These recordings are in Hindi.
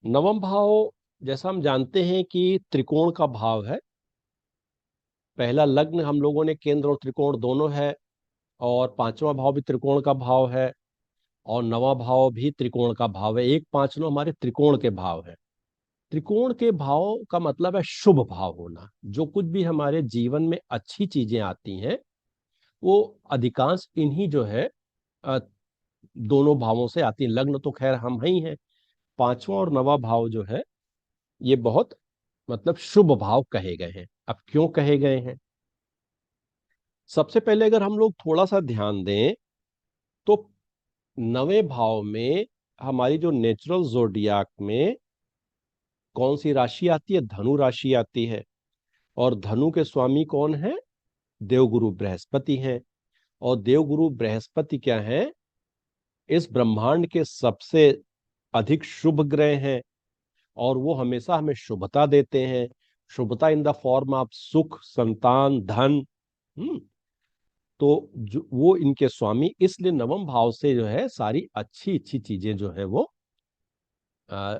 नवम भाव, जैसा हम जानते हैं कि त्रिकोण का भाव है। पहला लग्न हम लोगों ने केंद्र और त्रिकोण दोनों है, और पांचवा भाव भी त्रिकोण का भाव है, और नवा भाव भी त्रिकोण का भाव है। एक पांच नौ हमारे त्रिकोण के भाव है। त्रिकोण के भाव का मतलब है शुभ भाव होना। जो कुछ भी हमारे जीवन में अच्छी चीजें आती हैं, वो अधिकांश इन्हीं जो है अ, दोनों भावों से आती है। लग्न तो खैर हम ही हैं। पांचवा और नवा भाव जो है, ये बहुत मतलब शुभ भाव कहे गए हैं। अब क्यों कहे गए हैं? सबसे पहले अगर हम लोग थोड़ा सा ध्यान दें, तो नवे भाव में हमारी जो नेचुरल जोडियाक में कौन सी राशि आती है? धनु राशि आती है। और धनु के स्वामी कौन है? देवगुरु बृहस्पति हैं। और देवगुरु बृहस्पति क्या है? इस ब्रह्मांड के सबसे अधिक शुभ ग्रह हैं। और वो हमेशा हमें शुभता देते हैं। शुभता इन द फॉर्म ऑफ सुख, संतान, धन। हम्म तो जो वो इनके स्वामी, इसलिए नवम भाव से जो है सारी अच्छी अच्छी चीजें जो है वो आ,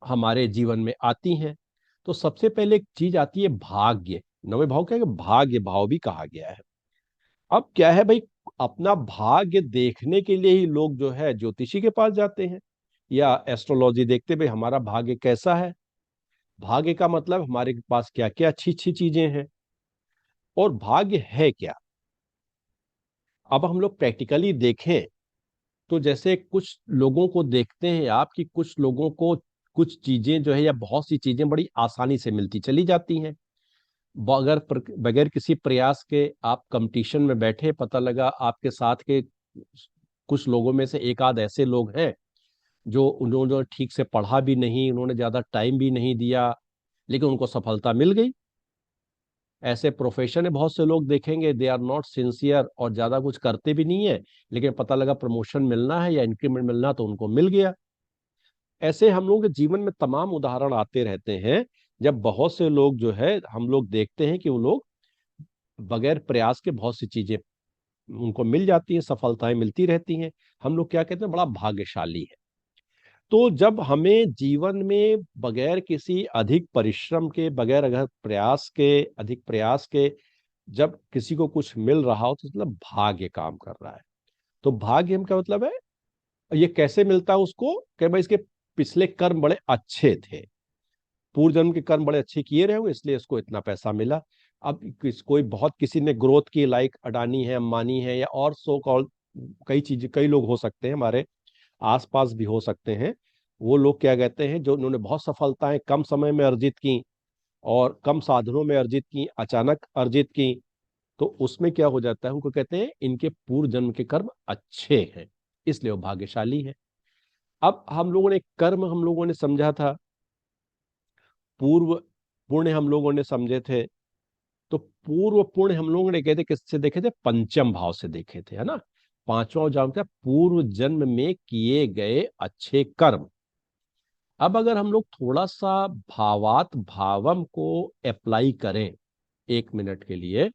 हमारे जीवन में आती हैं। तो सबसे पहले एक चीज आती है भाग्य। नवे भाव क्या है? भाग्य भाव भी कहा गया है। अब क्या है भाई, अपना भाग्य देखने के लिए ही लोग जो है ज्योतिषी के पास जाते हैं, या एस्ट्रोलॉजी देखते भाई हमारा भाग्य कैसा है। भाग्य का मतलब हमारे पास क्या क्या अच्छी अच्छी चीजें हैं, और भाग्य है क्या। अब हम लोग प्रैक्टिकली देखें, तो जैसे कुछ लोगों को देखते हैं आप कि कुछ लोगों को कुछ चीजें जो है या बहुत सी चीजें बड़ी आसानी से मिलती चली जाती हैं। बगैर बगैर किसी प्रयास के आप कंपटीशन में बैठे, पता लगा आपके साथ के कुछ लोगों में से एक आध ऐसे लोग हैं जो उन्होंने ठीक से पढ़ा भी नहीं, उन्होंने ज्यादा टाइम भी नहीं दिया, लेकिन उनको सफलता मिल गई। ऐसे प्रोफेशन है, बहुत से लोग देखेंगे दे आर नॉट सिंसियर और ज्यादा कुछ करते भी नहीं है, लेकिन पता लगा प्रमोशन मिलना है या इंक्रीमेंट मिलना, तो उनको मिल गया। ऐसे हम लोगों के जीवन में तमाम उदाहरण आते रहते हैं, जब बहुत से लोग जो है हम लोग देखते हैं कि वो लोग बगैर प्रयास के बहुत सी चीजें उनको मिल जाती हैं, सफलताएं मिलती रहती हैं। हम लोग क्या कहते हैं? बड़ा भाग्यशाली है। तो जब हमें जीवन में बगैर किसी अधिक परिश्रम के, बगैर अगर प्रयास के, अधिक प्रयास के, जब किसी को कुछ मिल रहा हो, तो मतलब भाग्य काम कर रहा है। तो भाग्य हम का मतलब है, ये कैसे मिलता है उसको? कि भाई इसके पिछले कर्म बड़े अच्छे थे, पूर्व जन्म के कर्म बड़े अच्छे किए रहे होंगे, इसलिए इसको इतना पैसा मिला। अब कोई बहुत किसी ने ग्रोथ की, लाइक अडानी है, अंबानी है, या और सो कॉल कई चीजें, कई लोग हो सकते हैं, हमारे आसपास भी हो सकते हैं। वो लोग क्या कहते हैं, जो उन्होंने बहुत सफलताएं कम समय में अर्जित की और कम साधनों में अर्जित की, अचानक अर्जित की, तो उसमें क्या हो जाता है, उनको कहते हैं इनके पूर्व जन्म के कर्म अच्छे हैं, इसलिए वो भाग्यशाली है। अब हम लोगों ने कर्म, हम लोगों ने समझा था, पूर्व पुण्य हम लोगों ने समझे थे। तो पूर्व पुण्य हम लोगों ने कहते किससे देखे थे? पंचम भाव से देखे थे, है ना। पांचवा भाव क्या? पूर्व जन्म में किए गए अच्छे कर्म। अब अगर हम लोग थोड़ा सा भावात भावम को अप्लाई करें 1 मिनट के लिए,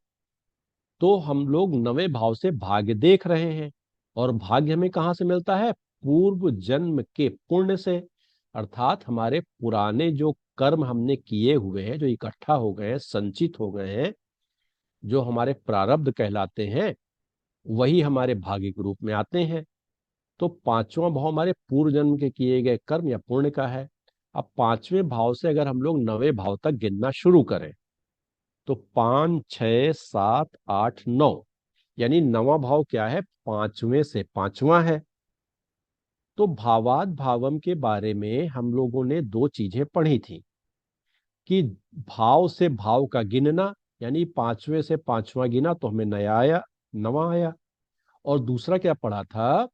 तो हम लोग नवे भाव से भाग्य देख रहे हैं। और भाग्य हमें कहाँ से मिलता है? पूर्व जन्म के पुण्य से। अर्थात हमारे पुराने जो कर्म हमने किए हुए हैं, जो इकट्ठा हो गए हैं, संचित हो गए हैं, जो हमारे प्रारब्ध कहलाते हैं, वही हमारे भाग्य के रूप में आते हैं। तो पांचवा भाव हमारे पूर्व जन्म के किए गए कर्म या पुण्य का है। अब पांचवें भाव से अगर हम लोग नवे भाव तक गिनना शुरू करें, तो 5, 6, 7, 8, 9, यानी नवा भाव क्या है? पांचवें से पांचवा है। तो भावात भावम के बारे में हम लोगों ने दो चीजें पढ़ी थी, कि भाव से भाव का गिनना, यानी पांचवें से पांचवा गिना तो हमें नया आया, नवा आया। और दूसरा क्या पढ़ा था,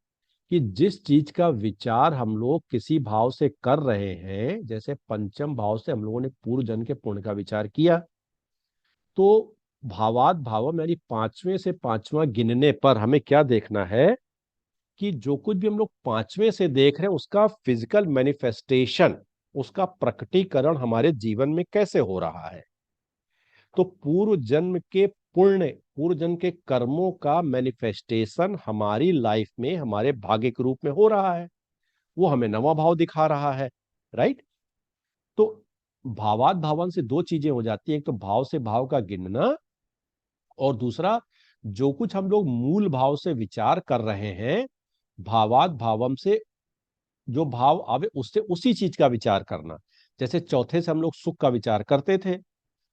कि जिस चीज का विचार हम लोग किसी भाव से कर रहे हैं, जैसे पंचम भाव से हम लोगों ने पूर्व जन्म के पुण्य का विचार किया, तो भावात भावम यानी पांचवें से पांचवा गिनने पर हमें क्या देखना है, कि जो कुछ भी हम लोग पांचवें से देख रहे हैं, उसका फिजिकल मैनिफेस्टेशन, उसका प्रकटीकरण हमारे जीवन में कैसे हो रहा है। तो पूर्व जन्म के पुण्य, पूर्व जन्म के कर्मों का मैनिफेस्टेशन हमारी लाइफ में, हमारे भाग्य के रूप में हो रहा है। वो हमें नवा भाव दिखा रहा है, राइट। तो भावात भावन से दो चीजें हो जाती हैं, एक तो भाव से भाव का गिनना, और दूसरा जो कुछ हम लोग मूल भाव से विचार कर रहे हैं, भावात भावम से जो भाव आवे उससे उसी चीज का विचार करना। जैसे चौथे से हम लोग सुख का विचार करते थे,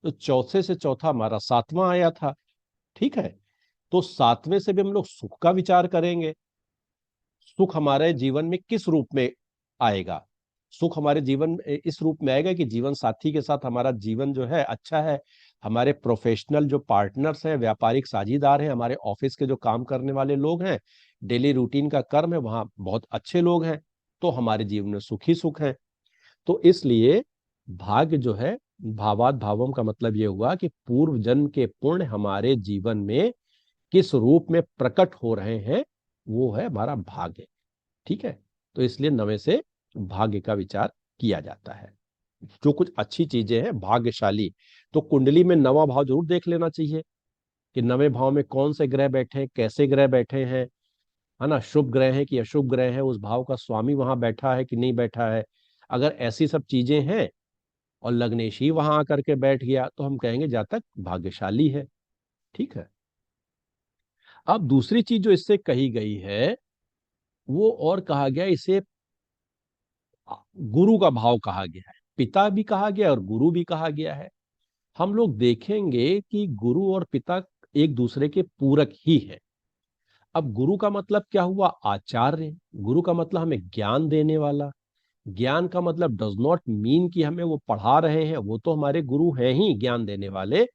तो चौथे से चौथा हमारा सातवां आया था। ठीक है, तो सातवें से भी हम लोग सुख का विचार करेंगे। सुख हमारे जीवन में किस रूप में आएगा? सुख हमारे जीवन में इस रूप में आएगा कि जीवन साथी के साथ हमारा जीवन जो है अच्छा है, हमारे प्रोफेशनल जो पार्टनर्स हैं, व्यापारिक साझीदार हैं, हमारे ऑफिस के जो काम करने वाले लोग हैं, डेली रूटीन का कर्म है, वहां बहुत अच्छे लोग हैं, तो हमारे जीवन में सुख ही सुख है। तो इसलिए भाग्य जो है, भावात भावम का मतलब ये हुआ कि पूर्व जन्म के पुण्य हमारे जीवन में किस रूप में प्रकट हो रहे हैं, वो है हमारा भाग्य। ठीक है, तो इसलिए नवे से भाग्य का विचार किया जाता है। जो कुछ अच्छी चीजें हैं भाग्यशाली, तो कुंडली में नवा भाव जरूर देख लेना चाहिए कि नवे भाव में कौन से ग्रह बैठे हैं, कैसे ग्रह बैठे हैं, है ना, शुभ ग्रह है कि अशुभ ग्रह है, उस भाव का स्वामी वहां बैठा है कि नहीं बैठा है। अगर ऐसी सब चीजें हैं और लग्नेश ही वहां आकर के बैठ गया, तो हम कहेंगे जातक भाग्यशाली है। ठीक है। अब दूसरी चीज जो इससे कही गई है, वो और कहा गया इसे गुरु का भाव कहा गया है। पिता भी कहा गया और गुरु भी कहा गया है। हम लोग देखेंगे कि गुरु और पिता एक दूसरे के पूरक ही है। अब गुरु का मतलब क्या हुआ? आचार्य। गुरु का मतलब हमें ज्ञान देने वाला। ज्ञान का मतलब डज नॉट मीन कि हमें वो पढ़ा रहे हैं, वो तो हमारे गुरु हैं ही ज्ञान देने वाले।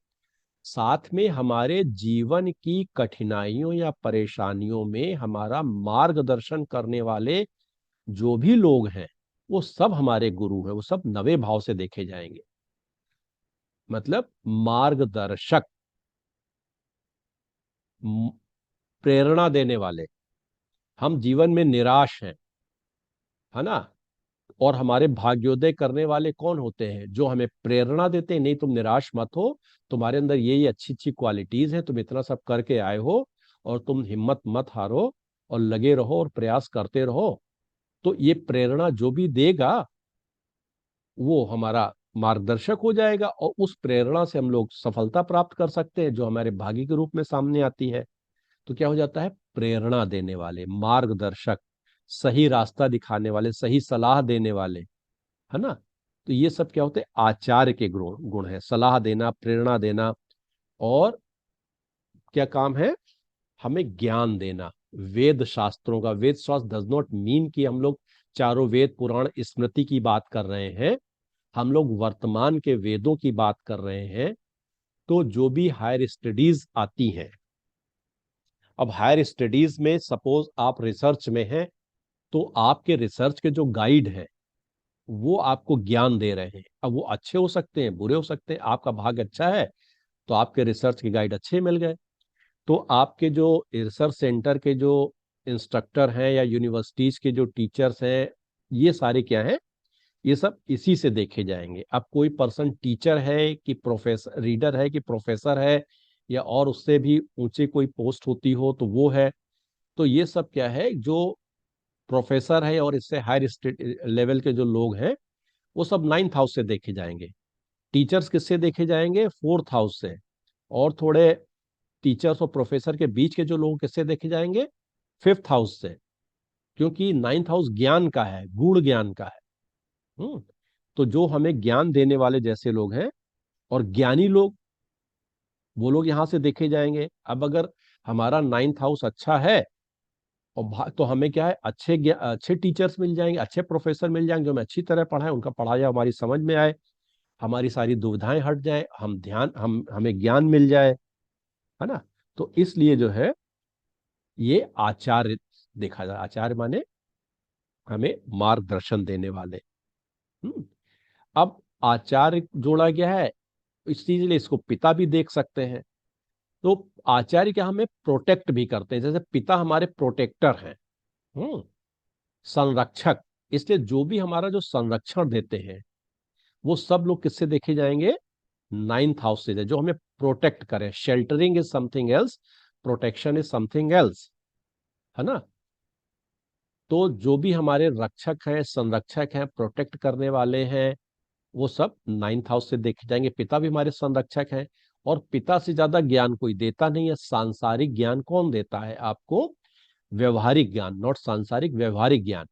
साथ में हमारे जीवन की कठिनाइयों या परेशानियों में हमारा मार्गदर्शन करने वाले जो भी लोग हैं, वो सब हमारे गुरु हैं, वो सब नवे भाव से देखे जाएंगे। मतलब मार्गदर्शक, म- प्रेरणा देने वाले। हम जीवन में निराश हैं, है ना, और हमारे भाग्योदय करने वाले कौन होते हैं? जो हमें प्रेरणा देते हैं, नहीं तुम निराश मत हो, तुम्हारे अंदर ये अच्छी अच्छी क्वालिटीज हैं, तुम इतना सब करके आए हो, और तुम हिम्मत मत हारो, और लगे रहो और प्रयास करते रहो। तो ये प्रेरणा जो भी देगा, वो हमारा मार्गदर्शक हो जाएगा, और उस प्रेरणा से हम लोग सफलता प्राप्त कर सकते हैं, जो हमारे भाग्य के रूप में सामने आती है। तो क्या हो जाता है? प्रेरणा देने वाले, मार्गदर्शक, सही रास्ता दिखाने वाले, सही सलाह देने वाले, है ना। तो ये सब क्या होते हैं? आचार्य के गुण गुण है। सलाह देना, प्रेरणा देना, और क्या काम है? हमें ज्ञान देना। वेद शास्त्रों का, वेद शास्त्र डज नॉट मीन कि हम लोग चारों वेद पुराण स्मृति की बात कर रहे हैं। हम लोग वर्तमान के वेदों की बात कर रहे हैं। तो जो भी हायर स्टडीज आती हैं, अब हायर स्टडीज में सपोज आप रिसर्च में हैं, तो आपके रिसर्च के जो गाइड हैं, वो आपको ज्ञान दे रहे हैं। अब वो अच्छे हो सकते हैं, बुरे हो सकते हैं। आपका भाग्य अच्छा है तो आपके रिसर्च के गाइड अच्छे मिल गए। तो आपके जो रिसर्च सेंटर के जो इंस्ट्रक्टर हैं या यूनिवर्सिटीज के जो टीचर्स हैं, ये सारे क्या हैं? ये सब इसी से देखे जाएंगे। अब कोई पर्सन टीचर है कि प्रोफेसर, रीडर है कि प्रोफेसर है, या और उससे भी ऊंचे कोई पोस्ट होती हो तो वो है। तो ये सब क्या है? जो प्रोफेसर है और इससे हायर लेवल के जो लोग हैं, वो सब 9th हाउस से देखे जाएंगे। टीचर्स किससे देखे जाएंगे? 4th हाउस से। और थोड़े टीचर्स और प्रोफेसर के बीच के जो लोग किससे देखे जाएंगे? 5th हाउस से। क्योंकि 9th हाउस ज्ञान का है, गूढ़ ज्ञान का है। हम्म तो जो हमें ज्ञान देने वाले जैसे लोग हैं और ज्ञानी लोग, वो लोग यहाँ से देखे जाएंगे। अब अगर हमारा 9th हाउस अच्छा है, और तो हमें क्या है? अच्छे टीचर्स मिल जाएंगे, अच्छे प्रोफेसर मिल जाएंगे, जो हमें अच्छी तरह पढ़ाए, उनका पढ़ाया हमारी समझ में आए, हमारी सारी दुविधाएं हट जाए, हमें ज्ञान मिल जाए, है ना। तो इसलिए जो है, ये आचार्य देखा जाए। आचार्य माने हमें मार्गदर्शन देने वाले। हम्म अब आचार्य जोड़ा गया है, इसीलिए इसको पिता भी देख सकते हैं। तो आचार्य क्या हमें प्रोटेक्ट भी करते हैं, जैसे पिता हमारे प्रोटेक्टर हैं, हम्म संरक्षक। इसलिए जो भी हमारा जो संरक्षण देते हैं, वो सब लोग किससे देखे जाएंगे? 9th हाउस से। जो हमें प्रोटेक्ट करें। Sheltering is something else, protection is something else, है ना। तो जो भी हमारे रक्षक हैं, संरक्षक हैं, प्रोटेक्ट करने वाले हैं, वो सब 9th हाउस से देखे जाएंगे। पिता भी हमारे संरक्षक हैं, और पिता से ज्यादा ज्ञान कोई देता नहीं है। सांसारिक ज्ञान कौन देता है आपको? व्यवहारिक ज्ञान, नॉट सांसारिक, व्यवहारिक ज्ञान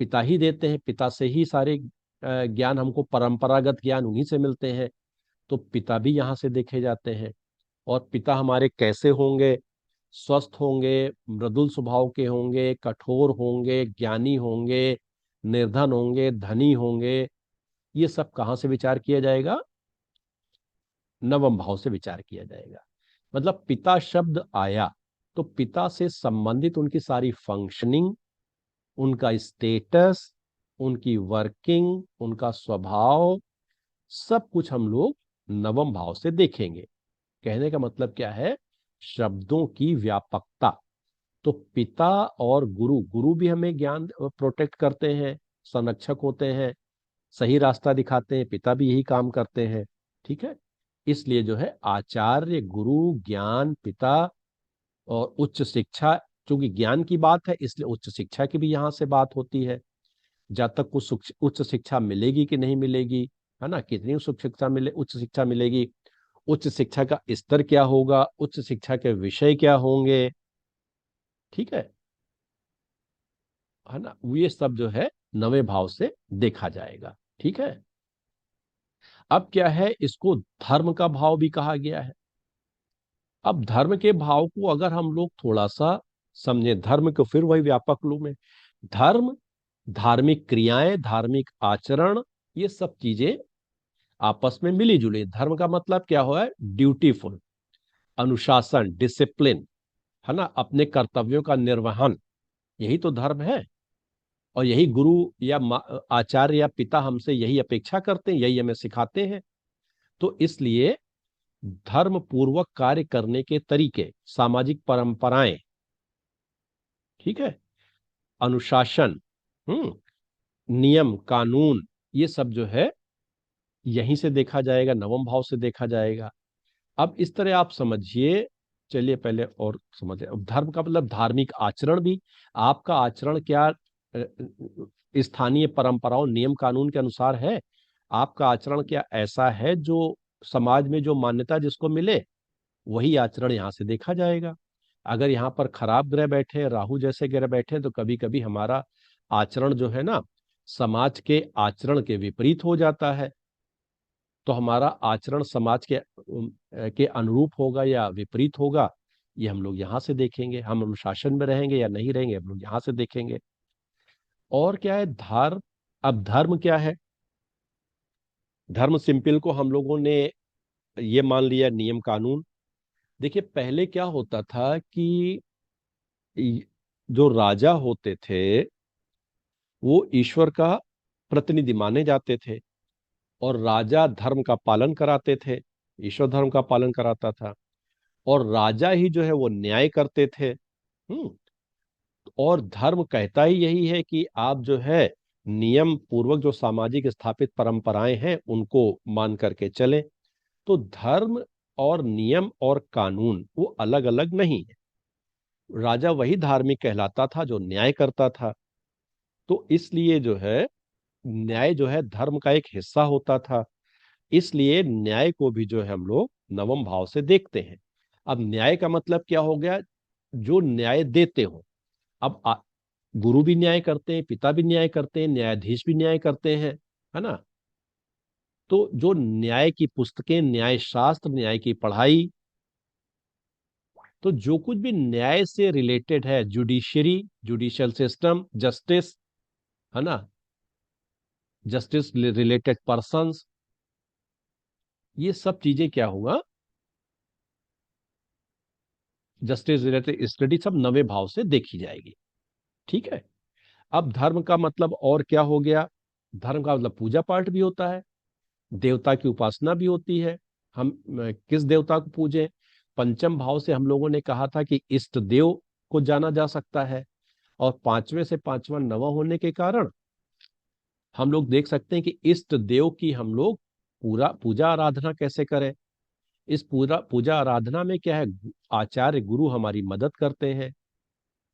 पिता ही देते हैं। पिता से ही सारे ज्ञान हमको, परंपरागत ज्ञान उन्हीं से मिलते हैं। तो पिता भी यहाँ से देखे जाते हैं। और पिता हमारे कैसे होंगे? स्वस्थ होंगे, मृदुल स्वभाव के होंगे, कठोर होंगे, ज्ञानी होंगे, निर्धन होंगे, धनी होंगे। ये सब कहाँ से विचार किया जाएगा? नवम भाव से विचार किया जाएगा। मतलब पिता शब्द आया तो पिता से संबंधित उनकी सारी फंक्शनिंग, उनका स्टेटस, उनकी वर्किंग, उनका स्वभाव, सब कुछ हम लोग नवम भाव से देखेंगे। कहने का मतलब क्या है? शब्दों की व्यापकता। तो पिता और गुरु, गुरु भी हमें ज्ञान प्रोटेक्ट करते हैं, संरक्षक होते हैं, सही रास्ता दिखाते हैं। पिता भी यही काम करते हैं। ठीक है। इसलिए जो है आचार्य, गुरु, ज्ञान, पिता और उच्च शिक्षा, क्योंकि ज्ञान की बात है इसलिए उच्च शिक्षा की भी यहाँ से बात होती है। जब तक कुछ उच्च शिक्षा मिलेगी कि नहीं मिलेगी, है ना, कितनी उच्च शिक्षा मिलेगी, उच्च शिक्षा का स्तर क्या होगा, उच्च शिक्षा के विषय क्या होंगे, ठीक है ना, ये सब जो है नवे भाव से देखा जाएगा। ठीक है। अब क्या है, इसको धर्म का भाव भी कहा गया है। अब धर्म के भाव को अगर हम लोग थोड़ा सा समझे, धर्म को फिर वही व्यापक रूप में, धर्म, धार्मिक क्रियाएं, धार्मिक आचरण, ये सब चीजें आपस में मिली जुली। धर्म का मतलब क्या हुआ है? ड्यूटीफुल, अनुशासन, डिसिप्लिन, है ना, अपने कर्तव्यों का निर्वहन, यही तो धर्म है। और यही गुरु या आचार्य या पिता हमसे यही अपेक्षा करते हैं, यही हमें सिखाते हैं। तो इसलिए धर्म पूर्वक कार्य करने के तरीके, सामाजिक परंपराएं, ठीक है, अनुशासन, नियम कानून, ये सब जो है यहीं से देखा जाएगा, नवम भाव से देखा जाएगा। अब इस तरह आप समझिए। चलिए पहले और समझे, अब धर्म का मतलब धार्मिक आचरण भी। आपका आचरण क्या स्थानीय परंपराओं, नियम कानून के अनुसार है? आपका आचरण क्या ऐसा है जो समाज में जो मान्यता जिसको मिले, वही आचरण यहाँ से देखा जाएगा। अगर यहाँ पर खराब ग्रह बैठे, राहु जैसे ग्रह बैठे, तो कभी कभी हमारा आचरण जो है ना, समाज के आचरण के विपरीत हो जाता है। तो हमारा आचरण समाज के अनुरूप होगा या विपरीत होगा, ये हम लोग यहाँ से देखेंगे। हम अनुशासन में रहेंगे या नहीं रहेंगे, हम लोग यहाँ से देखेंगे। और क्या है धर्म? अब धर्म क्या है? धर्म सिंपल को हम लोगों ने ये मान लिया, नियम कानून। देखिए पहले क्या होता था कि जो राजा होते थे वो ईश्वर का प्रतिनिधि माने जाते थे, और राजा धर्म का पालन कराते थे, ईश्वर धर्म का पालन कराता था। और राजा ही जो है वो न्याय करते थे। और धर्म कहता ही यही है कि आप जो है नियम पूर्वक जो सामाजिक स्थापित परंपराएं हैं उनको मान करके चले। तो धर्म और नियम और कानून वो अलग अलग नहीं है। राजा वही धार्मिक कहलाता था जो न्याय करता था। तो इसलिए जो है न्याय जो है धर्म का एक हिस्सा होता था। इसलिए न्याय को भी जो है हम लोग नवम भाव से देखते हैं। अब न्याय का मतलब क्या हो गया? जो न्याय देते हो। अब गुरु भी न्याय करते हैं, पिता भी न्याय करते हैं, न्यायाधीश भी न्याय करते हैं, है ना। तो जो न्याय की पुस्तकें, न्याय शास्त्र, न्याय की पढ़ाई, तो जो कुछ भी न्याय से रिलेटेड है, जुडिशरी, जुडिशियल सिस्टम, जस्टिस, है ना, जस्टिस रिलेटेड पर्संस, ये सब चीजें क्या हुआ, जस्टिस रिलेटेड स्टडी सब नवे भाव से देखी जाएगी। ठीक है। अब धर्म का मतलब और क्या हो गया? धर्म का मतलब पूजा पाठ भी होता है, देवता की उपासना भी होती है। हम किस देवता को पूजें? पंचम भाव से हम लोगों ने कहा था कि इष्ट देव को जाना जा सकता है। और पांचवें से पांचवा नवा होने के कारण हम लोग देख सकते हैं कि इष्ट देव की हम लोग पूरा पूजा आराधना कैसे करें। इस पूरा पूजा आराधना में क्या है, आचार्य गुरु हमारी मदद करते हैं।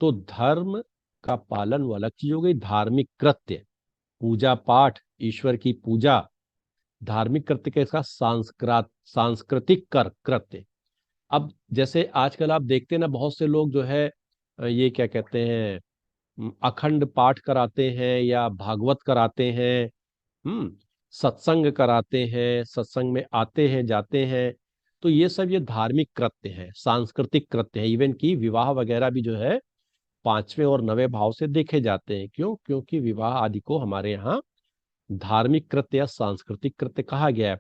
तो धर्म का पालन वो अलग चीज हो गई, धार्मिक कृत्य, पूजा पाठ, ईश्वर की पूजा, धार्मिक कृत्य के साथ सांस्कृतिक कर कृत्य। अब जैसे आजकल आप देखते हैं ना, बहुत से लोग जो है ये क्या कहते हैं, अखंड पाठ कराते हैं या भागवत कराते हैं, हम्म सत्संग कराते हैं, सत्संग में आते हैं जाते हैं। तो ये सब ये धार्मिक कृत्य है, सांस्कृतिक कृत्य है। इवन की विवाह वगैरह भी जो है पांचवें और नवे भाव से देखे जाते हैं। क्यों? क्योंकि विवाह आदि को हमारे यहाँ धार्मिक कृत्य या सांस्कृतिक कृत्य कहा गया है।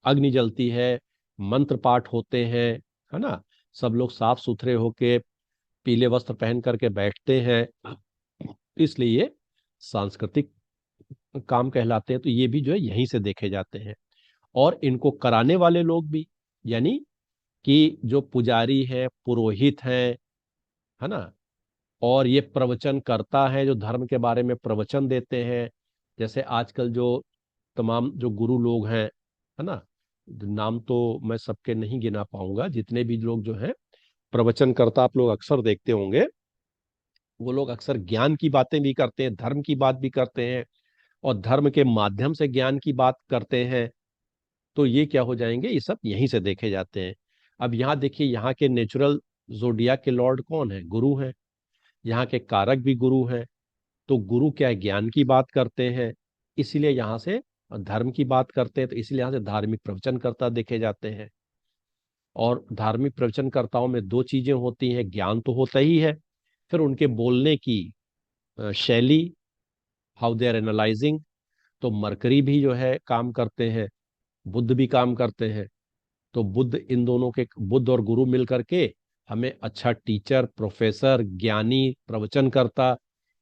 अग्नि जलती है, मंत्र पाठ होते हैं, है ना, सब लोग साफ सुथरे होके पीले वस्त्र पहन करके बैठते हैं, इसलिए ये सांस्कृतिक काम कहलाते हैं। तो ये भी जो है यहीं से देखे जाते हैं। और इनको कराने वाले लोग भी, यानी कि जो पुजारी है, पुरोहित है ना, और ये प्रवचन करता है, जो धर्म के बारे में प्रवचन देते हैं। जैसे आजकल जो तमाम जो गुरु लोग हैं, है ना, नाम तो मैं सबके नहीं गिना पाऊंगा, जितने भी लोग जो हैं प्रवचन करता आप लोग अक्सर देखते होंगे, वो लोग अक्सर ज्ञान की बातें भी करते हैं, धर्म की बात भी करते हैं, और धर्म के माध्यम से ज्ञान की बात करते हैं। तो ये क्या हो जाएंगे, ये सब यहीं से देखे जाते हैं। अब यहाँ देखिए, यहाँ के नेचुरल जोडिया के लॉर्ड कौन है? गुरु हैं। यहाँ के कारक भी गुरु हैं। तो गुरु क्या है, ज्ञान की बात करते हैं, इसीलिए यहाँ से धर्म की बात करते हैं। तो इसलिए यहाँ से धार्मिक प्रवचनकर्ता देखे जाते हैं। और धार्मिक प्रवचनकर्ताओं में दो चीजें होती हैं, ज्ञान तो होता ही है, फिर उनके बोलने की शैली, हाउ दे आर एनालाइजिंग। तो मरकरी भी जो है काम करते हैं, बुद्ध भी काम करते हैं। तो बुद्ध, इन दोनों के, बुद्ध और गुरु मिल करके हमें अच्छा टीचर, प्रोफेसर, ज्ञानी, प्रवचनकर्ता,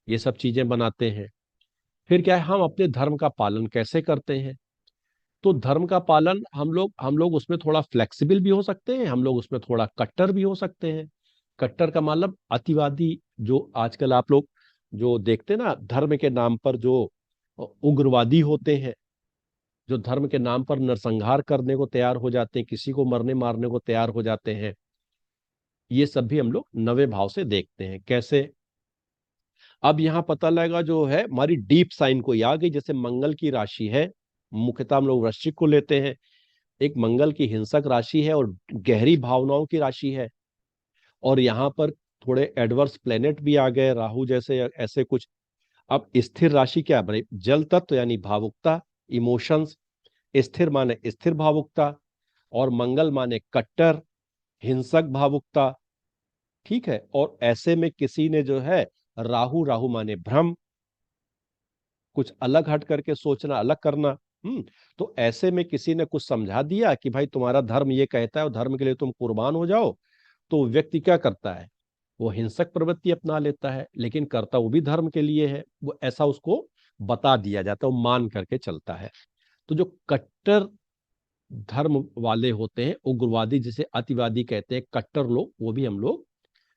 ये सब चीजें बनाते हैं। फिर क्या है, हम अपने धर्म का पालन कैसे करते हैं? तो धर्म का पालन हम लोग उसमें थोड़ा फ्लेक्सिबल भी हो सकते हैं, हम लोग उसमें थोड़ा कट्टर भी हो सकते हैं। कट्टर का मतलब अतिवादी, जो आजकल आप लोग जो देखते हैं ना, धर्म के नाम पर जो उग्रवादी होते हैं, जो धर्म के नाम पर नरसंहार करने को तैयार हो जाते हैं, किसी को मरने मारने को तैयार हो जाते हैं, ये सब भी हम लोग नवे भाव से देखते हैं। कैसे? अब यहाँ पता लगा जो है हमारी डीप साइन कोई आ गई, जैसे मंगल की राशि है, मुख्यतः हम लोग वृश्चिक को लेते हैं। एक मंगल की हिंसक राशि है और गहरी भावनाओं की राशि है। और यहाँ पर थोड़े एडवर्स प्लेनेट भी आ गए, राहु जैसे, ऐसे कुछ। अब स्थिर राशि क्या है भाई? जल तत्व, यानी भावुकता, इमोशंस। स्थिर माने स्थिर भावुकता, और मंगल माने कट्टर, हिंसक भावुकता। ठीक है। और ऐसे में किसी ने जो है राहु, राहु माने भ्रम, कुछ अलग हट करके सोचना, अलग करना। तो ऐसे में किसी ने कुछ समझा दिया कि भाई तुम्हारा धर्म ये कहता है और धर्म के लिए तुम कुर्बान हो जाओ। तो व्यक्ति क्या करता है, वो हिंसक प्रवृत्ति अपना लेता है, लेकिन करता वो भी धर्म के लिए है। वो ऐसा उसको बता दिया जाता है, वो मान करके चलता है। तो जो कट्टर धर्म वाले होते हैं, उग्रवादी जिसे अतिवादी कहते हैं, कट्टर लोग, वो भी हम लोग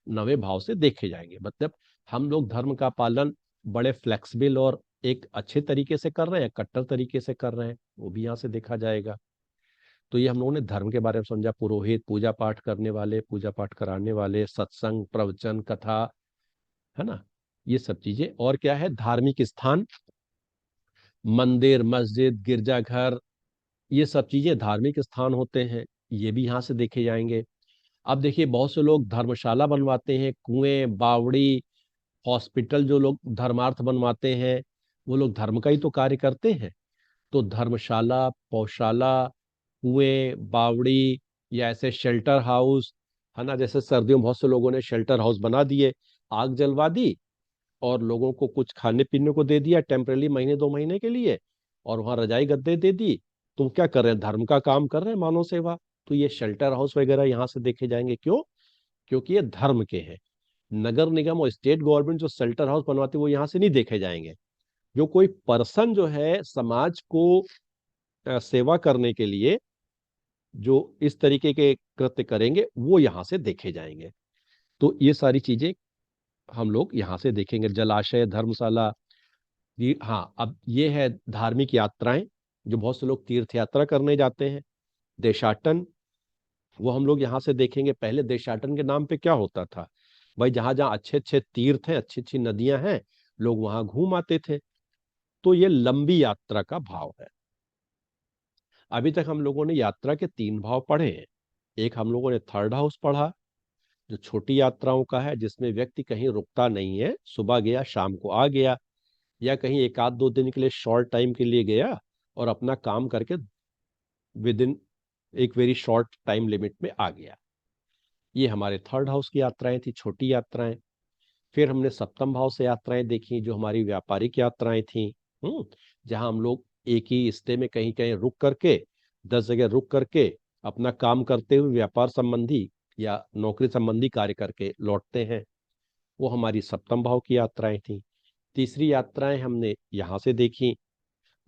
नवे भाव से देखे जाएंगे। मतलब हम लोग धर्म का पालन बड़े फ्लेक्सिबल और एक अच्छे तरीके से कर रहे हैं, कट्टर तरीके से कर रहे हैं, वो भी यहाँ से देखा जाएगा। तो ये हम लोगों ने धर्म के बारे में समझा, पुरोहित, पूजा पाठ करने वाले, पूजा पाठ कराने वाले, सत्संग, प्रवचन, कथा, है ना, ये सब चीजें। और क्या है, धार्मिक स्थान, मंदिर, मस्जिद, गिरजाघर, ये सब चीजें धार्मिक स्थान होते हैं, ये भी यहाँ से देखे जाएंगे। अब देखिए, बहुत से लोग धर्मशाला बनवाते हैं, कुएं, बावड़ी, हॉस्पिटल, जो लोग धर्मार्थ बनवाते हैं, वो लोग धर्म का ही तो कार्य करते हैं। तो धर्मशाला, पौशाला, कुएं, बावड़ी, या ऐसे शेल्टर हाउस, है ना, जैसे सर्दियों में बहुत से लोगों ने शेल्टर हाउस बना दिए, आग जलवा दी और लोगों को कुछ खाने पीने को दे दिया टेम्पररी, महीने दो महीने के लिए, और वहां रजाई गद्दे दे दी। तुम क्या कर रहे हैं? धर्म का काम कर रहे हैं, मानव सेवा। तो ये शेल्टर हाउस वगैरह यहाँ से देखे जाएंगे। क्यों? क्योंकि ये धर्म के हैं। नगर निगम और स्टेट गवर्नमेंट जो शेल्टर हाउस बनवाती है, वो यहाँ से नहीं देखे जाएंगे। जो कोई पर्सन जो है समाज को सेवा करने के लिए जो इस तरीके के कृत्य करेंगे, वो यहाँ से देखे जाएंगे। तो ये सारी चीजें हम लोग यहाँ से देखेंगे। जलाशय, धर्मशाला, ये, हाँ, अब ये है धार्मिक यात्राएं, जो बहुत से लोग तीर्थ यात्रा करने जाते हैं। देशाटन, वो हम लोग यहाँ से देखेंगे। पहले देशाटन के नाम पे क्या होता था भाई? जहां जहां अच्छे अच्छे तीर्थ हैं, अच्छी अच्छी नदियां हैं, लोग वहां घूम आते थे। तो ये लंबी यात्रा का भाव है। अभी तक हम लोगों ने यात्रा के 3 भाव पढ़े हैं। एक हम लोगों ने थर्ड हाउस पढ़ा, जो छोटी यात्राओं का है, जिसमें व्यक्ति कहीं रुकता नहीं है, सुबह गया शाम को आ गया, या कहीं एक आध 2 दिन के लिए शॉर्ट टाइम के लिए गया और अपना काम करके विद इन एक वेरी शॉर्ट टाइम लिमिट में आ गया। ये हमारे थर्ड हाउस की यात्राएं थी, छोटी यात्राएं। फिर हमने सप्तम भाव से यात्राएं देखी, जो हमारी व्यापारिक यात्राएं थी। जहां हम लोग एक ही स्टे में कहीं कहीं रुक करके, 10 जगह रुक करके अपना काम करते हुए व्यापार संबंधी या नौकरी संबंधी कार्य करके लौटते हैं, वो हमारी सप्तम भाव की यात्राएं थी। तीसरी यात्राएं हमने यहाँ से देखी।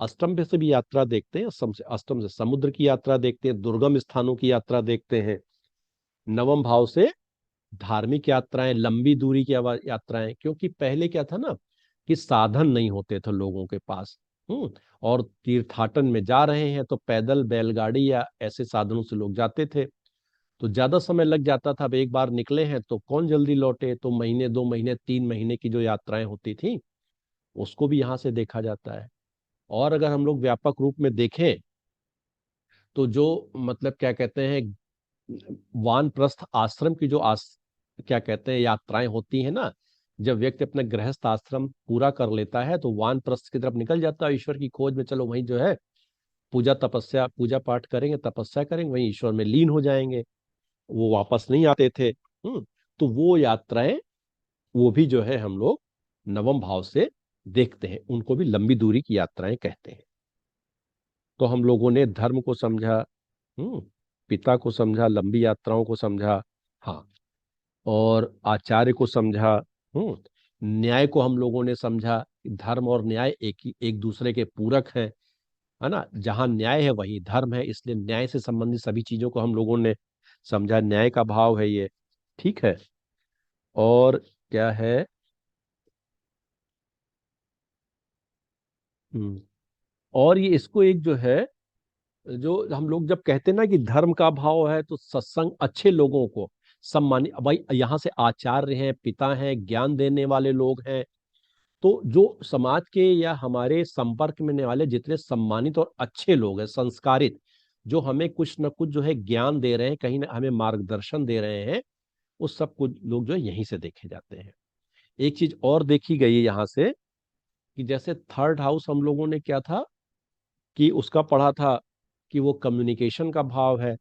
अष्टम पे से भी यात्रा देखते हैं, अष्टम से समुद्र की यात्रा देखते हैं, दुर्गम स्थानों की यात्रा देखते हैं। नवम भाव से धार्मिक यात्राएं, लंबी दूरी की यात्राएं, क्योंकि पहले क्या था ना कि साधन नहीं होते थे लोगों के पास। और तीर्थाटन में जा रहे हैं तो पैदल, बैलगाड़ी या ऐसे साधनों से लोग जाते थे, तो ज्यादा समय लग जाता था। अब एक बार निकले हैं तो कौन जल्दी लौटे, तो महीने 2 महीने 3 महीने की जो यात्राएं होती थी, उसको भी यहाँ से देखा जाता है। और अगर हम लोग व्यापक रूप में देखें तो जो मतलब क्या कहते हैं, वानप्रस्थ आश्रम की जो क्या कहते हैं यात्राएं होती है ना, जब व्यक्ति अपना गृहस्थ आश्रम पूरा कर लेता है तो वानप्रस्थ की तरफ निकल जाता है ईश्वर की खोज में। चलो वहीं जो है पूजा पाठ करेंगे, तपस्या करेंगे, वहीं ईश्वर में लीन हो जाएंगे। वो वापस नहीं आते थे। तो वो यात्राएं, वो भी जो है हम लोग नवम भाव से देखते हैं, उनको भी लंबी दूरी की यात्राएं कहते हैं। तो हम लोगों ने धर्म को समझा, हम्म पिता को समझा, लंबी यात्राओं को समझा, हाँ, और आचार्य को समझा, न्याय को हम लोगों ने समझा। धर्म और न्याय एक दूसरे के पूरक हैं, है ना। जहां न्याय है वहीं धर्म है, इसलिए न्याय से संबंधित सभी चीजों को हम लोगों ने समझा। न्याय का भाव है ये, ठीक है। और क्या है, हम्म और ये इसको एक जो है, जो हम लोग जब कहते हैं ना कि धर्म का भाव है, तो सत्संग, अच्छे लोगों को सम्मानित, भाई यहाँ से आचार्य हैं, पिता हैं, ज्ञान देने वाले लोग हैं, तो जो समाज के या हमारे संपर्क में आने वाले जितने सम्मानित और अच्छे लोग हैं, संस्कारित, जो हमें कुछ न कुछ जो है ज्ञान दे रहे हैं, कहीं ना हमें मार्गदर्शन दे रहे हैं, उस सब कुछ लोग जो है यहीं से देखे जाते हैं। एक चीज और देखी गई है यहाँ से, कि जैसे थर्ड हाउस हम लोगों ने क्या था कि उसका पढ़ा था कि वो कम्युनिकेशन का भाव है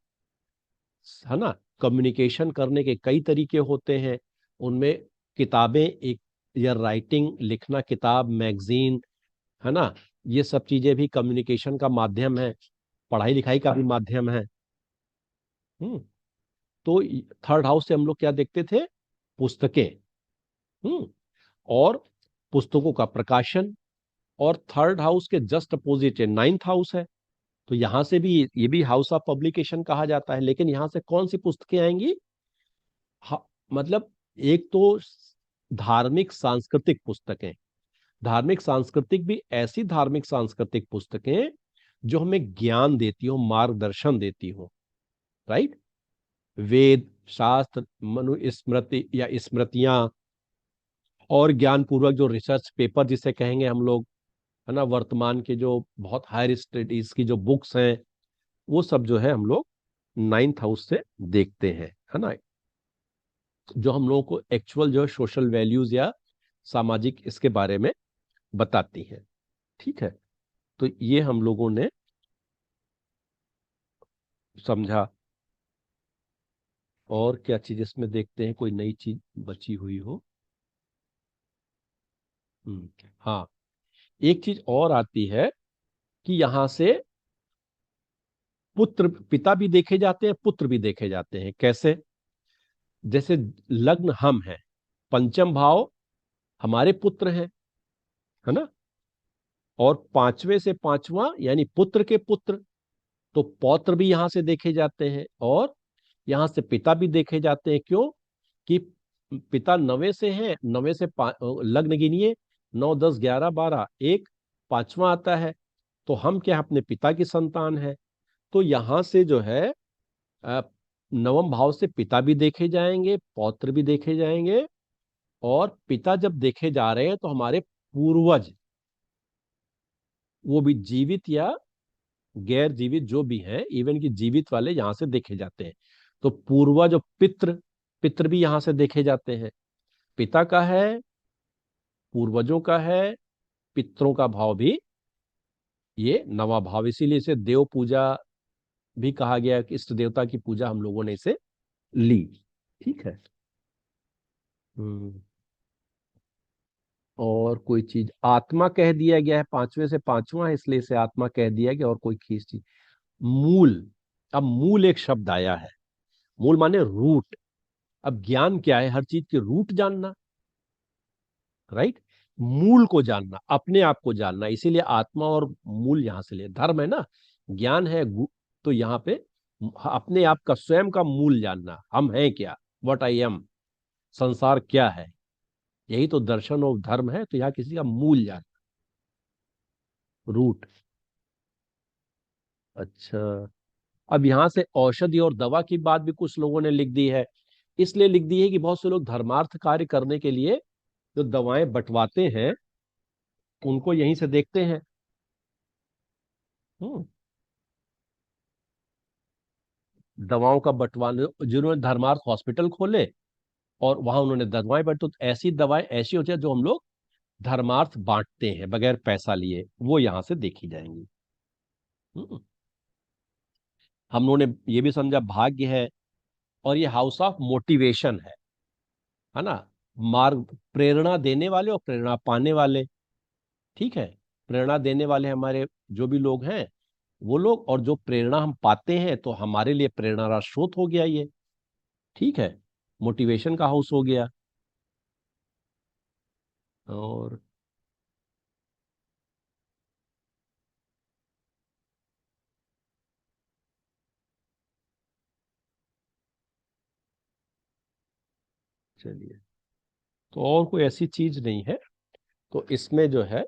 ना। कम्युनिकेशन करने के कई तरीके होते हैं, उनमें किताबें एक, या राइटिंग, लिखना, किताब, मैगजीन, है ना, ये सब चीजें भी कम्युनिकेशन का माध्यम है, पढ़ाई लिखाई का भी माध्यम है। हम्म तो थर्ड हाउस से हम लोग क्या देखते थे, पुस्तकें, हम्म और पुस्तकों का प्रकाशन। और थर्ड हाउस के जस्ट अपोजिट है नाइन्थ हाउस है, तो यहां से भी, ये भी हाउस ऑफ पब्लिकेशन कहा जाता है, लेकिन यहां से कौन सी पुस्तकें आएंगी, मतलब एक तो धार्मिक सांस्कृतिक पुस्तकें, धार्मिक सांस्कृतिक भी ऐसी धार्मिक सांस्कृतिक पुस्तकें जो हमें ज्ञान देती हो, मार्गदर्शन देती हो, राइट। वेद, शास्त्र, मनुस्मृति या स्मृतियां, और ज्ञान पूर्वक जो रिसर्च पेपर जिसे कहेंगे हम लोग, है ना, वर्तमान के जो बहुत हायर स्टडीज की जो बुक्स हैं, वो सब जो है हम लोग नाइन्थ हाउस से देखते हैं, है ना। जो हम लोगों को एक्चुअल जो है सोशल वैल्यूज या सामाजिक इसके बारे में बताती हैं, ठीक है। तो ये हम लोगों ने समझा। और क्या चीज इसमें देखते हैं, कोई नई चीज बची हुई हो। हाँ, एक चीज और आती है कि यहां से पुत्र, पिता भी देखे जाते हैं, पुत्र भी देखे जाते हैं। कैसे, जैसे लग्न हम हैं, पंचम भाव हमारे पुत्र हैं, है ना, और पांचवें से पांचवा यानी पुत्र के पुत्र, तो पौत्र भी यहां से देखे जाते हैं, और यहां से पिता भी देखे जाते हैं। क्यों कि पिता नवे से हैं, नवे से लग्न गिनिए, 9 10 11 12, एक पांचवा आता है, तो हम क्या, अपने पिता की संतान है। तो यहां से जो है अ, नवम भाव से पिता भी देखे जाएंगे, पौत्र भी देखे जाएंगे। और पिता जब देखे जा रहे हैं तो हमारे पूर्वज, वो भी जीवित या गैर जीवित जो भी हैं, इवन कि जीवित वाले यहाँ से देखे जाते हैं। तो पूर्वज और पितृ, पितृ भी यहाँ से देखे जाते हैं। पिता का है, पूर्वजों का है, पितरों का भाव भी ये नवा भाव, इसीलिए इसे देव पूजा भी कहा गया कि इष्ट देवता की पूजा हम लोगों ने इसे ली। ठीक है। हम्म। और कोई चीज आत्मा कह दिया गया है, पांचवें से पांचवा है इसलिए इसे आत्मा कह दिया गया। और कोई खींच चीज, मूल। अब मूल एक शब्द आया है, मूल माने रूट। अब ज्ञान क्या है? हर चीज की रूट जानना, राइट। मूल को जानना, अपने आप को जानना, इसीलिए आत्मा और मूल यहां से ले। धर्म है ना, ज्ञान है तो यहाँ पे अपने आप का, स्वयं का मूल जानना, हम हैं क्या, व्हाट आई एम, संसार क्या है, यही तो दर्शन और धर्म है। तो यहाँ किसी का मूल जानना, रूट। अच्छा। अब यहां से औषधि और दवा की बात भी कुछ लोगों ने लिख दी है। इसलिए लिख दी है कि बहुत से लोग धर्मार्थ कार्य करने के लिए जो दवाएं बंटवाते हैं उनको यहीं से देखते हैं। हम्म। दवाओं का बंटवाने, जिन्होंने धर्मार्थ हॉस्पिटल खोले और वहां उन्होंने दवाएं बट, तो ऐसी दवाएं ऐसी होती है जो हम लोग धर्मार्थ बांटते हैं बगैर पैसा लिए, वो यहां से देखी जाएंगी। हम्म। हम लोगों ने ये भी समझा भाग्य है, और ये हाउस ऑफ मोटिवेशन है ना। मार्ग, प्रेरणा देने वाले और प्रेरणा पाने वाले। ठीक है। प्रेरणा देने वाले हमारे जो भी लोग हैं वो लोग, और जो प्रेरणा हम पाते हैं तो हमारे लिए प्रेरणा का स्रोत हो गया ये। ठीक है। मोटिवेशन का हाउस हो गया। और चलिए, तो और कोई ऐसी चीज नहीं है। तो इसमें जो है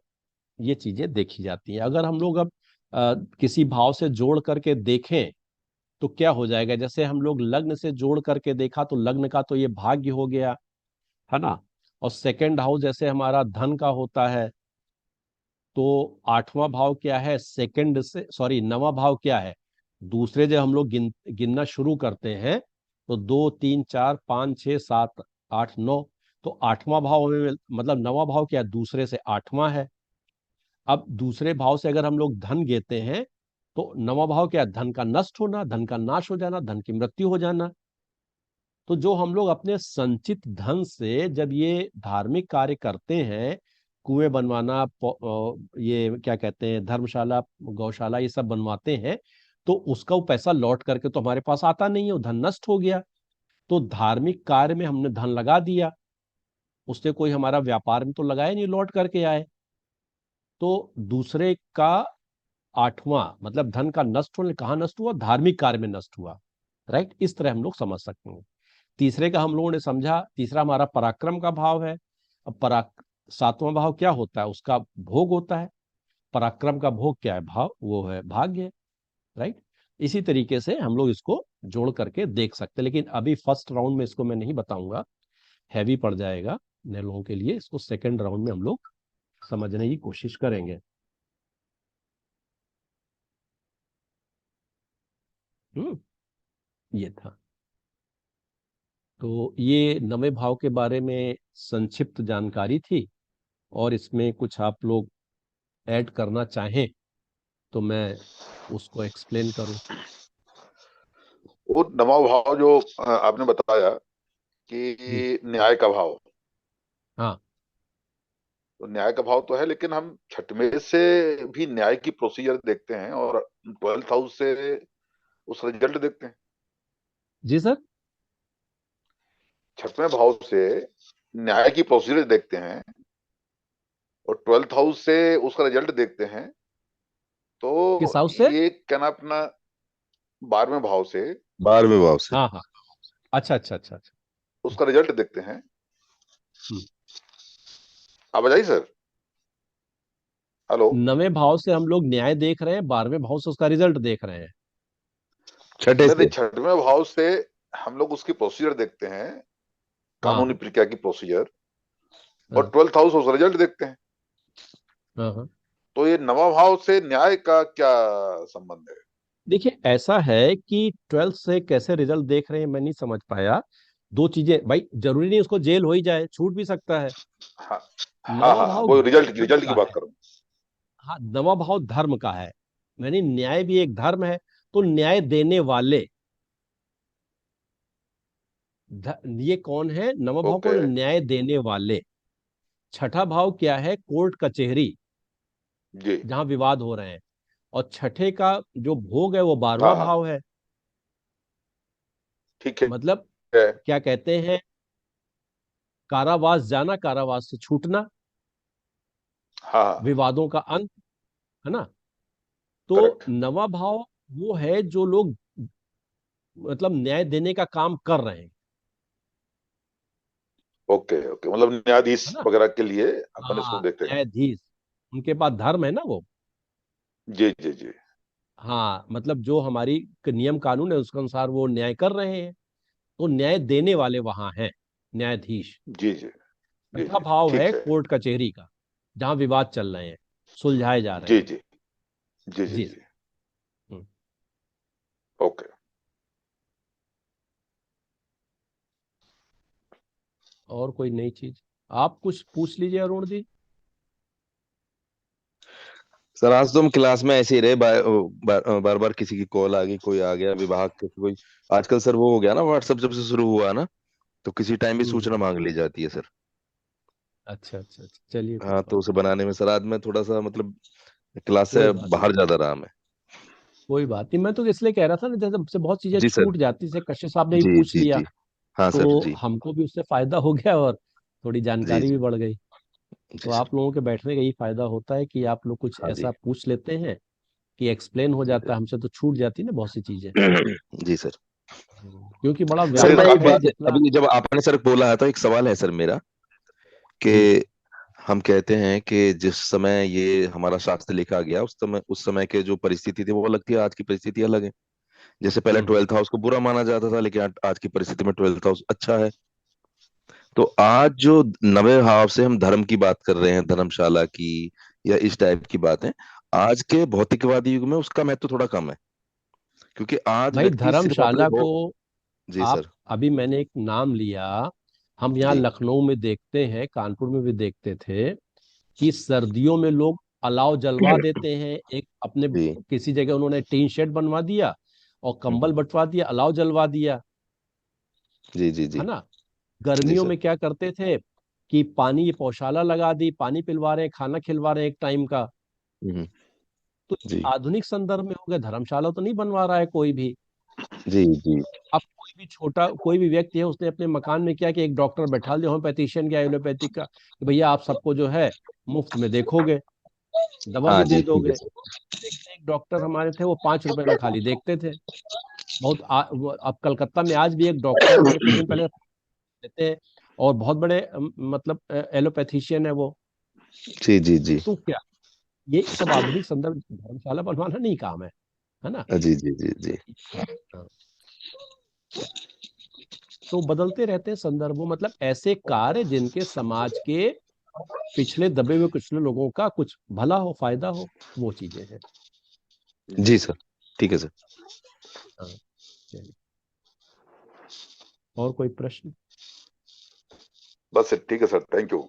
ये चीजें देखी जाती हैं। अगर हम लोग अब किसी भाव से जोड़ करके देखें तो क्या हो जाएगा? जैसे हम लोग लग्न से जोड़ करके देखा तो लग्न का तो ये भाग्य हो गया, है ना। और सेकंड हाउस जैसे हमारा धन का होता है, तो आठवां भाव क्या है? सेकंड से, सॉरी, नवां भाव क्या है? दूसरे जब हम लोग गिनना शुरू करते हैं तो 2 3 4 5 6 7 8 9, तो आठवां भाव हमें मतलब नवां भाव क्या है? दूसरे से आठवां है। अब दूसरे भाव से अगर हम लोग धन गिनते हैं तो नवां भाव क्या है? धन का नष्ट होना, धन का नाश हो जाना, धन की मृत्यु हो जाना। तो जो हम लोग अपने संचित धन से जब ये धार्मिक कार्य करते हैं, कुएं बनवाना, ये क्या कहते हैं, धर्मशाला, गौशाला, ये सब बनवाते हैं, तो उसका वो पैसा लौट करके तो हमारे पास आता नहीं है, वो धन नष्ट हो गया। तो धार्मिक कार्य में हमने धन लगा दिया, उससे कोई हमारा व्यापार में तो लगाया नहीं, लौट करके आए। तो दूसरे का आठवां मतलब धन का नष्ट होने, कहाँ नष्ट हुआ? धार्मिक कार्य में नष्ट हुआ, राइट। इस तरह हम लोग समझ सकते हैं। तीसरे का हम लोगों ने समझा, तीसरा हमारा पराक्रम का भाव है। अब सातवां भाव क्या होता है? उसका भोग होता है। पराक्रम का भोग क्या है? भाव, वो है भाग्य, राइट। इसी तरीके से हम लोग इसको जोड़ करके देख सकते हैं, लेकिन अभी फर्स्ट राउंड में इसको मैं नहीं बताऊंगा, हैवी पड़ जाएगा नए लोगों के लिए। इसको सेकंड राउंड में हम लोग समझने की कोशिश करेंगे। हम्म। ये था। तो ये नवे भाव के बारे में संक्षिप्त जानकारी थी, और इसमें कुछ आप लोग ऐड करना चाहें तो मैं उसको एक्सप्लेन करूं। वो नवा भाव जो आपने बताया जी। कि न्याय का भाव, हाँ। तो न्याय का भाव तो है, लेकिन हम छठवें से भी न्याय की प्रोसीजर देखते हैं और 12th हाउस से उस रिजल्ट देखते हैं। जी सर। छठवें भाव से न्याय की प्रोसीजर देखते हैं और 12th हाउस से उसका रिजल्ट देखते हैं। किस तो हाउस से? ये क्या ना अपना 12वें भाव से 12वें भाव से। हाँ हाँ। अच्छा अच्छा अच्छा अच्छा। उसका रिजल्ट देखते हैं। हम्म। आप बताइए सर। हेलो। नवे भाव से हम लोग न्याय देख रहे हैं, 12वें भाव से उसका रिजल्ट देख रहे हैं। छठे नहीं नहीं, से। 6वें भाव से हम लोग उसकी प्रोसीजर देखते हैं, कानूनी हाँ प्रक्रिया की प्रोसीजर। और हाँ 12th हाउस उसका रिजल्ट देखते हैं। हाँ हाँ। तो ये नवा भाव से न्याय का क्या संबंध है? देखिए ऐसा है कि 12th से कैसे रिजल्ट देख रहे हैं मैं नहीं समझ पाया। दो चीजें भाई, जरूरी नहीं उसको जेल हो ही जाए, छूट भी सकता है। हाँ हाँ नवा हाँ, भाव वो रिजल्ट धर्म रिजल्ट की का बात है। करूं। हाँ, नवा भाव धर्म का है, यानी न्याय भी एक धर्म है। तो न्याय देने वाले ये कौन है? नवा भाव ओके। कौन है? न्याय देने वाले। छठा भाव क्या है? कोर्ट कचहरी, जी। जहां विवाद हो रहे हैं। और छठे का जो भोग है वो हाँ 12वां हाँ, भाव है। ठीक मतलब है। क्या कहते हैं, कारावास जाना, कारावास से छूटना, हाँ हाँ, विवादों का अंत, है ना। तो करेक्ट। नवा भाव वो है जो लोग मतलब न्याय देने का काम कर रहे हैं, ओके ओके, मतलब है न्यायाधीश ना। वगैरह के लिए अपन इसको हाँ, देखते हैं। न्यायाधीश, उनके पास धर्म है ना वो। जी जी जी हाँ, मतलब जो हमारी नियम कानून है उसके अनुसार वो न्याय कर रहे हैं। तो न्याय देने वाले वहां हैं, न्यायाधीश। जी जी जी छठा जी, भाव है ठीक है। कोर्ट कचहरी का, जहां विवाद चल रहे हैं, सुलझाए जा रहे जी हैं। जी जी जी जी जी। सर। हम्म। ओके। और कोई नई चीज आप कुछ पूछ लीजिए अरुण जी। सर आज तो हम क्लास में ऐसे ही रहे, बार बार किसी की कॉल आ गई, कोई आ गया विभाग के कोई। आजकल सर वो हो गया ना, व्हाट्सएप जब से शुरू हुआ ना, तो किसी टाइम भी सूचना हम्म। मांग ली जाती है सर। अच्छा अच्छा अच्छा, चलिए कोई हाँ, तो बात उसे नहीं। बनाने में सर आज मैं थोड़ा सा मतलब क्लास कोई से बात नहीं, बाहर ज्यादा रहा मैं। कोई बात नहीं। मैं तो इसलिए कह रहा था ना, जैसे से बहुत चीजें जी सर। छूट जाती, जैसे कश्यप साहब ने भी जी पूछ जी लिया, जी। हाँ सर तो जी। हमको भी उससे फायदा हो गया और थोड़ी जी जानकारी भी जी बढ़ गई। जी तो सर। आप लोगों के बैठने का यही फायदा होता है कि आप लोग कुछ हाँ जी। ऐसा पूछ लेते हैं कि एक्सप्लेन हो जी जाता है, हमसे तो छूट जाती है ना बहुत सी चीजें। सर। जी सर। क्योंकि बड़ा सर मैं व्यापक एक है बात, जितना। अभी जब आपने सर बोला है तो एक सवाल है सर मेरा, जी कि हम कहते हैं कि जिस समय ये हमारा शास्त्र लिखा गया उस समय के जो परिस्थिति थी वो अलग थी, आज की परिस्थिति अलग है। जैसे पहले हम्म। 12th हाउस को बुरा माना जाता था, लेकिन आज की परिस्थिति में 12th हाउस अच्छा है। तो आज जो नवे भाव से हम धर्म की बात कर रहे हैं, धर्मशाला की या इस टाइप की बातें, आज के भौतिकवादी युग में उसका महत्व थोड़ा कम है, क्योंकि आज भाई व्यक्ति सिर्फ अपने धर्मशाला को जी आप, सर। अभी मैंने एक नाम लिया, हम यहाँ जी लखनऊ में देखते हैं, कानपुर में भी देखते थे कि सर्दियों में लोग अलाव जलवा देते हैं। एक अपने जी। किसी जगह उन्होंने टीन शेड बनवा दिया और कंबल हम्म, बंटवा दिया, अलाव जलवा दिया, जी जी है जी। ना। जी गर्मियों सर। में क्या करते थे कि पानी, ये पौशाला लगा दी, पानी पिलवा रहे हैं, खाना खिलवा रहे हैं एक टाइम का। हम्म, तो ये जी आधुनिक संदर्भ में हो गया, धर्मशाला तो नहीं बनवा रहा है कोई भी। जी जी अब कोई भी छोटा, कोई भी व्यक्ति है, उसने अपने मकान में क्या कि एक डॉक्टर बैठा दिया, होम्योपैथिशियन या एलोपैथिक का, कि भैया आप सबको जो है मुफ्त में देखोगे, दवा हाँ भी जी, दे ठीक है दोगे। सर। देखते एक डॉक्टर हमारे थे, वो 5 रुपए में खाली देखते थे। अब कलकत्ता में आज भी एक डॉक्टर है जो कुछ दिन पहले देते हैं, और बहुत बड़े मतलब एलोपैथिशियन है वो। जी जी जी। तो क्या ये सब आधुनिक संदर्भ, धर्मशाला बनवाना नहीं काम है ना। जी जी जी जी। हाँ। तो बदलते रहते हैं संदर्भों, मतलब ऐसे कार्य जिनके समाज के पिछले दबे हुए कुचले लोगों का कुछ भला हो, फायदा हो, वो चीजें हैं। जी सर, ठीक है सर। हाँ, चलिए। और कोई प्रश्न? बस ठीक है सर, थैंक यू।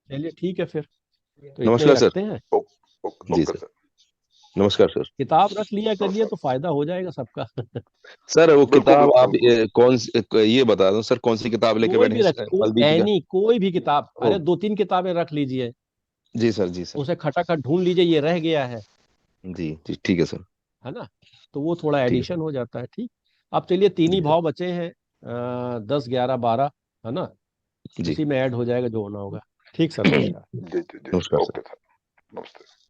चलिए ठीक है फिर, तो इतना ही नमस्कार सर। रखते हैं। ओके जी ओके सर। सर। नमस्कार सर। किताब रख लिया करिए नमस्कार। तो फायदा हो जाएगा सबका। सर वो बिल्कुल किताब बिल्कुल आप बिल्कुल। ये बता दो सर, कौन सी किताब लेके कोई बैठे भी हैं रख, सर, कोई हल्दी की का? एनी कोई भी किताब, ओ, अरे 2-3 किताबें रख लीजिए, जी सर, जी सर। उसे खटाखट ढूंढ लीजिए, ये रह गया जी जी, ठीक है सर। है ना। तो वो थोड़ा ठीक है एडिशन सर। हो जाता है, ठीक। अब चलिए, तीन ही जी सर। भाव बचे हैं, 10, 11, 12, है ना। जी। उसी में ऐड हो जाएगा जो होना होगा। ठीक सर, नमस्कार। जी जी जी, नमस्कार सर। Okay sir. नमस्ते।